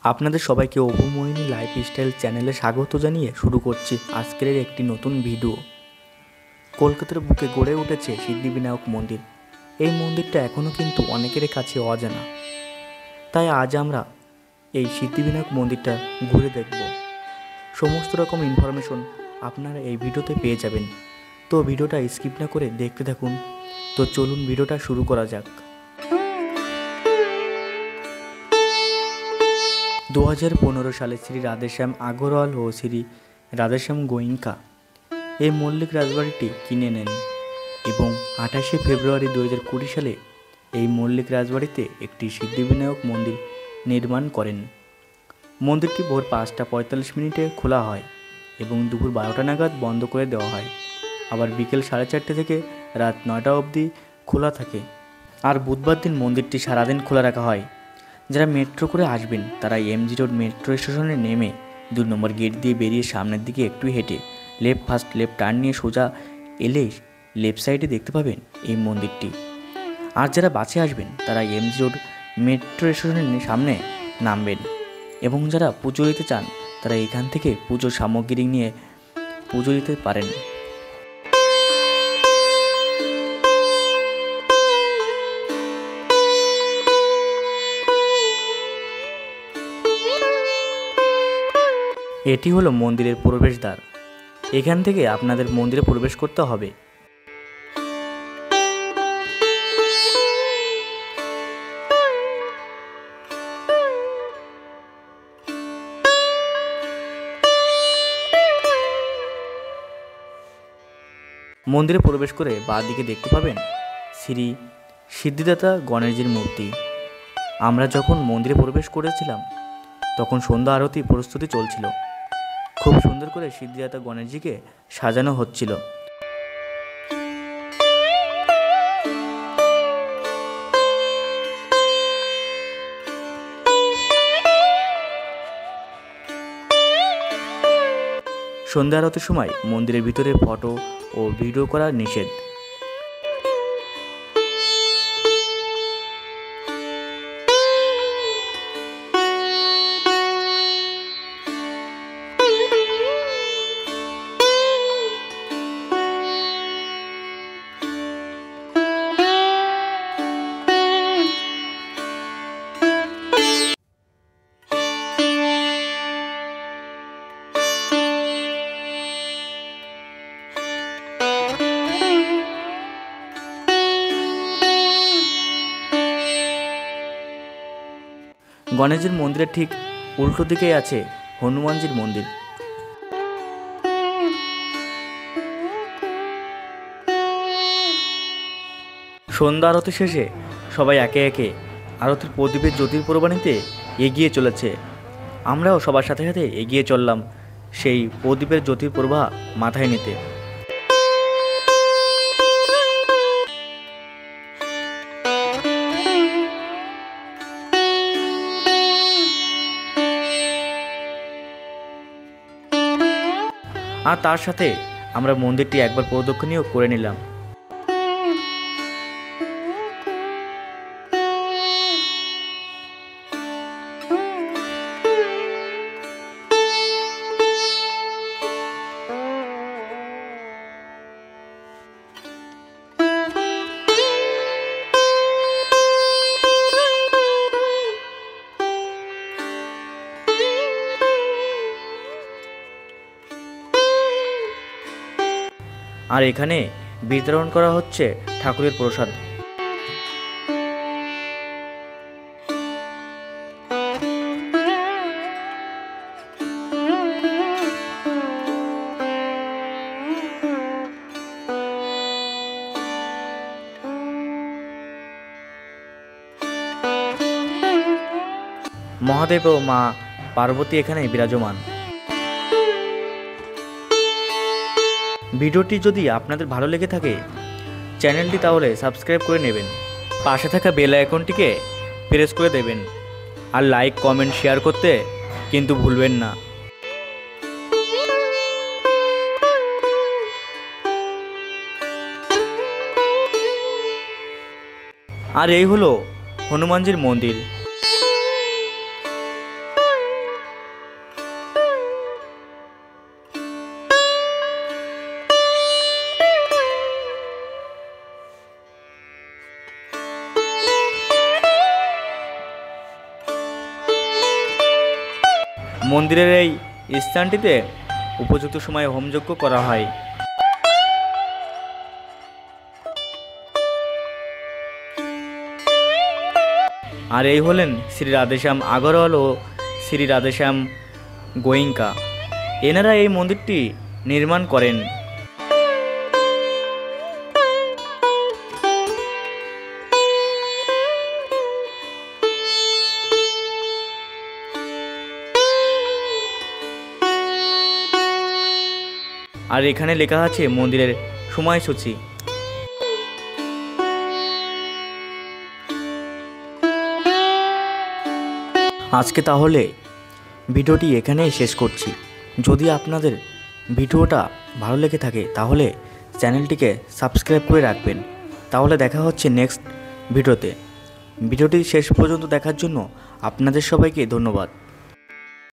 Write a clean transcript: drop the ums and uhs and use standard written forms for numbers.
আপনাদের সবাইকে অভুমোহিনী লাইফস্টাইল চ্যানেলে স্বাগত জানিয়ে শুরু করছি আজকের একটি নতুন ভিডিও। কলকাতার বুকে গড়ে উঠেছে সিদ্ধিবিনায়ক মন্দির। এই মন্দিরটা এখনও কিন্তু অনেকের কাছে অজানা, তাই আজ আমরা এই সিদ্ধিবিনায়ক মন্দিরটা ঘুরে দেখব। সমস্ত রকম ইনফরমেশন আপনারা এই ভিডিওতে পেয়ে যাবেন, তো ভিডিওটা স্কিপ না করে দেখতে থাকুন। তো চলুন ভিডিওটা শুরু করা যাক। 2015 সালে শ্রী রাধেশ্যাম আগরওয়াল ও শ্রী রাধেশ্যাম গোয়েঙ্কা এই মল্লিক রাজবাড়িটি কিনে নেন এবং 28শে ফেব্রুয়ারি 2020 সালে এই মল্লিক রাজবাড়িতে একটি সিদ্ধিবিনায়ক মন্দির নির্মাণ করেন। মন্দিরটি ভোর 5:45 খোলা হয় এবং দুপুর 12টা নাগাদ বন্ধ করে দেওয়া হয়। আবার বিকেল 4:30 থেকে রাত 9টা অবধি খোলা থাকে। আর বুধবার দিন মন্দিরটি সারাদিন খোলা রাখা হয়। যারা মেট্রো করে আসবেন তারা এমজি রোড মেট্রো স্টেশনে নেমে 2 নম্বর গেট দিয়ে বেরিয়ে সামনের দিকে একটু হেঁটে লেফট টার্ন নিয়ে সোজা এলে লেফট সাইডে দেখতে পাবেন এই মন্দিরটি। আর যারা বাসে আসবেন তারা এমজি রোড মেট্রো স্টেশনের সামনে নামবেন এবং যারা পুজো দিতে চান তারা এখান থেকে পুজোর সামগ্রী নিয়ে পুজো দিতে পারেন। এটি হলো মন্দিরের প্রবেশদ্বার। এখান থেকে আপনাদের মন্দিরে প্রবেশ করতে হবে। মন্দিরে প্রবেশ করে বাঁ দিকে দেখতে পাবেন শ্রী সিদ্ধিদাতা গণেশজির মূর্তি। আমরা যখন মন্দিরে প্রবেশ করেছিলাম তখন সন্ধ্যা আরতি প্রস্তুতি চলছিল। খুব সুন্দর করে সিদ্ধিদাতা গণেশজিকে সাজানো হচ্ছিল। সন্ধ্যা আরতির সময় মন্দিরের ভিতরে ফটো ও ভিডিও করা নিষেধ। গণেশজির মন্দিরের ঠিক উল্টো দিকেই আছে হনুমানজির মন্দির। সন্ধ্যা আরতি শেষে সবাই একে একে আরতির প্রদীপের জ্যোতির প্রবাহিতে এগিয়ে চলেছে। আমরাও সবার সাথে সাথে এগিয়ে চললাম সেই প্রদীপের জ্যোতির প্রবাহ মাথায় নিতে। আর তার সাথে আমরা মন্দিরটি একবার প্রদক্ষিণীয় করে নিলাম। আর এখানে বিতরণ করা হচ্ছে ঠাকুরের প্রসাদ। মহাদেব ও মা পার্বতী এখানে বিরাজমান। ভিডিওটি যদি আপনাদের ভালো লেগে থাকে চ্যানেলটি তাহলে সাবস্ক্রাইব করে নেবেন, পাশে থাকা বেল আইকনটিকে প্রেস করে দেবেন আর লাইক কমেন্ট শেয়ার করতে কিন্তু ভুলবেন না। আর এই হলো হনুমানজির মন্দির। মন্দিরের এই স্থানটিতে উপযুক্ত সময়ে হোমযজ্ঞ করা হয়। আর এই হলেন শ্রী রাধেশ্যাম আগরওয়াল ও শ্রী রাধেশ্যাম গোয়েঙ্কা। এনারা এই মন্দিরটি নির্মাণ করেন। আর এখানে লেখা আছে মন্দিরের সময়সূচি। আজকে তাহলে ভিডিওটি এখানেই শেষ করছি। যদি আপনাদের ভিডিওটা ভালো লেগে থাকে তাহলে চ্যানেলটিকে সাবস্ক্রাইব করে রাখবেন। তাহলে দেখা হচ্ছে নেক্সট ভিডিওতে। ভিডিওটি শেষ পর্যন্ত দেখার জন্য আপনাদের সবাইকে ধন্যবাদ।